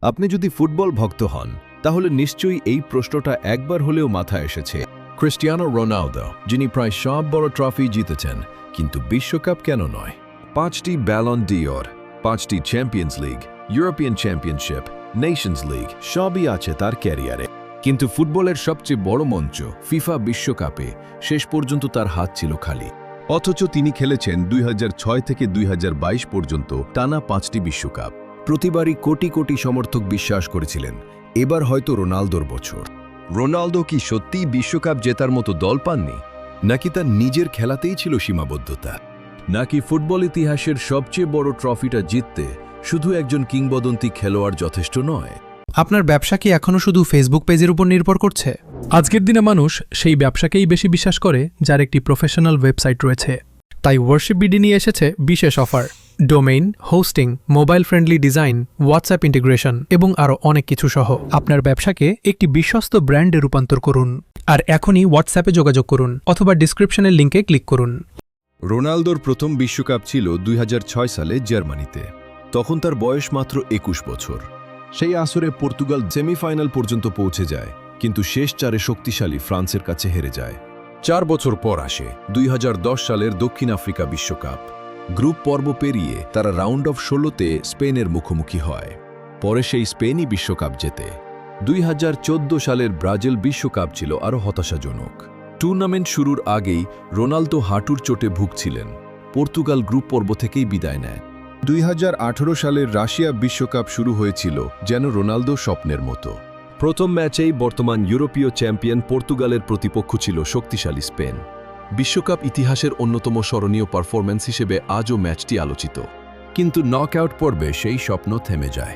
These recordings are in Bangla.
আপনি যদি ফুটবল ভক্ত হন তাহলে নিশ্চয়ই এই প্রশ্নটা একবার হলেও মাথায় এসেছে। ক্রিস্টিয়ানো রোনালদো, যিনি প্রায় সব বড় ট্রফি জিতেছেন, কিন্তু বিশ্বকাপ কেন নয়? 5টি ব্যালন ডিওর, 5টি champions league, European championship, Nations league সবই আছে তার ক্যারিয়ারে। কিন্তু ফুটবলের সবচেয়ে বড় মঞ্চ ফিফা বিশ্বকাপে শেষ পর্যন্ত তার হাত ছিল খালি। অথচ তিনি খেলেছেন 2006 থেকে 2022 পর্যন্ত টানা 5টি বিশ্বকাপ। প্রতিবারই কোটি কোটি সমর্থক বিশ্বাস করেছিলেন এবার হয়তো রোনালদোর বছর। রোনালদো কি সত্যিই বিশ্বকাপ জেতার মতো দল পাননি, নাকি তার নিজের খেলাতেই ছিল সীমাবদ্ধতা, নাকি ফুটবল ইতিহাসের সবচেয়ে বড় ট্রফিটা জিততে শুধু একজন কিংবদন্তি খেলোয়াড় যথেষ্ট নয়? আপনার ব্যবসা কি এখনও শুধু ফেসবুক পেজের উপর নির্ভর করছে? আজকের দিনে মানুষ সেই ব্যবসাকেই বেশি বিশ্বাস করে যার একটি প্রফেশনাল ওয়েবসাইট রয়েছে। তাই ওয়ার্শিপ বিডি নিয়ে এসেছে বিশেষ offer. Domain, hosting, mobile friendly design, WhatsApp integration এবং আরও অনেক কিছু সহ আপনার ব্যবসাকে একটি বিশ্বস্ত ব্র্যান্ডে রূপান্তর করুন। আর এখনই হোয়াটসঅ্যাপে যোগাযোগ করুন অথবা ডিসক্রিপশনের লিঙ্কে ক্লিক করুন। রোনালদোর প্রথম বিশ্বকাপ ছিল 2006 সালে জার্মানিতে। তখন তার বয়স মাত্র 21 বছর। সেই আসরে পর্তুগাল সেমিফাইনাল পর্যন্ত পৌঁছে যায়, কিন্তু শেষ চারে শক্তিশালী ফ্রান্সের কাছে হেরে যায়। 4 বছর পর আসে 2010 সালের দক্ষিণ আফ্রিকা বিশ্বকাপ। গ্রুপ পর্ব পেরিয়ে তারা রাউন্ড অফ 16তে স্পেনের মুখোমুখি হয়। পরে সেই স্পেনই বিশ্বকাপ জেতে। 2014 সালের ব্রাজিল বিশ্বকাপ ছিল আরও হতাশাজনক। টুর্নামেন্ট শুরুর আগেই রোনালদো হাঁটুর চোটে ভুগছিলেন। পর্তুগাল গ্রুপ পর্ব থেকেই বিদায় নেয়। 2018 সালের রাশিয়া বিশ্বকাপ শুরু হয়েছিল যেন রোনালদো স্বপ্নের মতো। প্রথম ম্যাচেই বর্তমান ইউরোপীয় চ্যাম্পিয়ন পর্তুগালের প্রতিপক্ষ ছিল শক্তিশালী স্পেন। বিশ্বকাপ ইতিহাসের অন্যতম স্মরণীয় পারফরম্যান্স হিসেবে আজও ম্যাচটি আলোচিত। কিন্তু নকআউট পর্বে সেই স্বপ্ন থেমে যায়।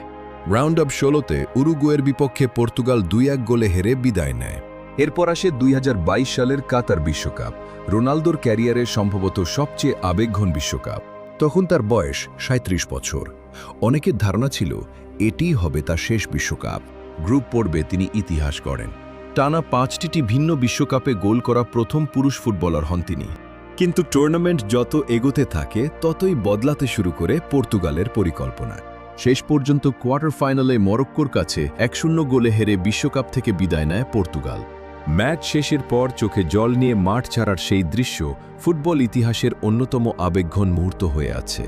রাউন্ড অফ 16তে উরুগুয়ের বিপক্ষে পর্তুগাল 2-1 গোলে হেরে বিদায় নেয়। এরপর আসে 2022 সালের কাতার বিশ্বকাপ, রোনালদোর ক্যারিয়ারের সম্ভবত সবচেয়ে আবেগঘন বিশ্বকাপ। তখন তার বয়স 37 বছর। অনেকের ধারণা ছিল এটিই হবে তার শেষ বিশ্বকাপ। গ্রুপ পর্বে তিনি ইতিহাস গড়েন। টানা 5টি ভিন্ন বিশ্বকাপে গোল করা প্রথম পুরুষ ফুটবলার হন তিনি। কিন্তু টুর্নামেন্ট যত এগোতে থাকে ততই বদলাতে শুরু করে পর্তুগালের পরিকল্পনা। শেষ পর্যন্ত কোয়ার্টার ফাইনালে মরক্কোর কাছে 1-0 গোলে হেরে বিশ্বকাপ থেকে বিদায় নেয় পর্তুগাল। ম্যাচ শেষের পর চোখে জল নিয়ে মাঠ ছাড়ার সেই দৃশ্য ফুটবল ইতিহাসের অন্যতম আবেগঘন মুহূর্ত হয়ে আছে।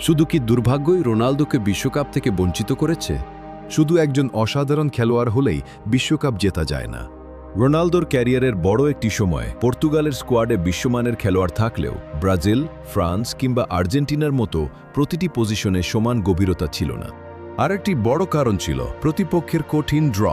শুধু কি দুর্ভাগ্যই রোনালদোকে বিশ্বকাপ থেকে বঞ্চিত করেছে? শুধু একজন অসাধারণ খেলোয়াড় হলেই বিশ্বকাপ জেতা যায় না। রোনালদোর ক্যারিয়ারের বড় একটি সময় পর্তুগালের স্কোয়াডে বিশ্বমানের খেলোয়াড় থাকলেও ব্রাজিল, ফ্রান্স কিংবা আর্জেন্টিনার মতো প্রতিটি পজিশনে সমান গভীরতা ছিল না। আরেকটি বড় কারণ ছিল প্রতিপক্ষের কঠিন ড্র।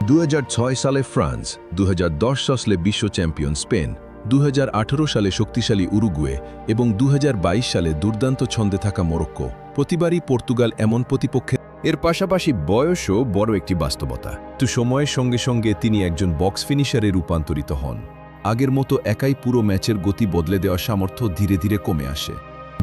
2006 সালে ফ্রান্স, 2010 সালে বিশ্ব চ্যাম্পিয়ন স্পেন, 2018 সালে শক্তিশালী উরুগুয়ে এবং 2022 সালে দুর্দান্ত ছন্দে থাকা মরক্কো। প্রতিবারই পর্তুগাল এমন প্রতিপক্ষের। এর পাশাপাশি বয়সও বড় একটি বাস্তবতা। তো সময়ের সঙ্গে সঙ্গে তিনি একজন বক্স ফিনিশারে রূপান্তরিত হন। আগের মতো একাই পুরো ম্যাচের গতি বদলে দেওয়ার সামর্থ্য ধীরে ধীরে কমে আসে।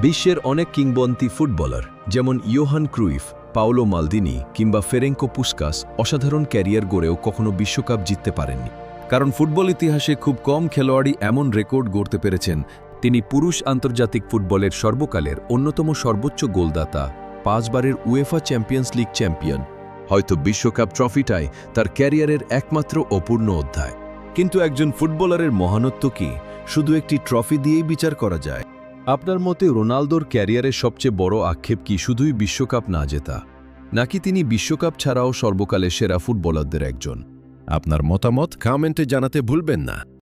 বিশ্বের অনেক কিংবদন্তি ফুটবলার যেমন ইয়োহান ক্রুইফ, পাওলো মালদিনি কিংবা ফেরেঙ্কো পুস্কাস অসাধারণ ক্যারিয়ার গড়েও কখনো বিশ্বকাপ জিততে পারেননি। কারণ ফুটবল ইতিহাসে খুব কম খেলোয়াড়ই এমন রেকর্ড গড়তে পেরেছেন। তিনি পুরুষ আন্তর্জাতিক ফুটবলের সর্বকালের অন্যতম সর্বোচ্চ গোলদাতা, 5 বারের উয়েফা চ্যাম্পিয়ন্স লিগ চ্যাম্পিয়ন। হয়তো বিশ্বকাপ ট্রফিটাই তার ক্যারিয়ারের একমাত্র অপূর্ণ অধ্যায়। কিন্তু একজন ফুটবলারের মহানত্ব কি শুধু একটি ট্রফি দিয়েই বিচার করা যায়? আপনার মতে রোনালদোর ক্যারিয়ারের সবচেয়ে বড় আক্ষেপ কি শুধুই বিশ্বকাপ না জেতা, নাকি তিনি বিশ্বকাপ ছাড়াও সর্বকালের সেরা ফুটবলারদের একজন? আপনার মতামত কমেন্টে জানাতে ভুলবেন না।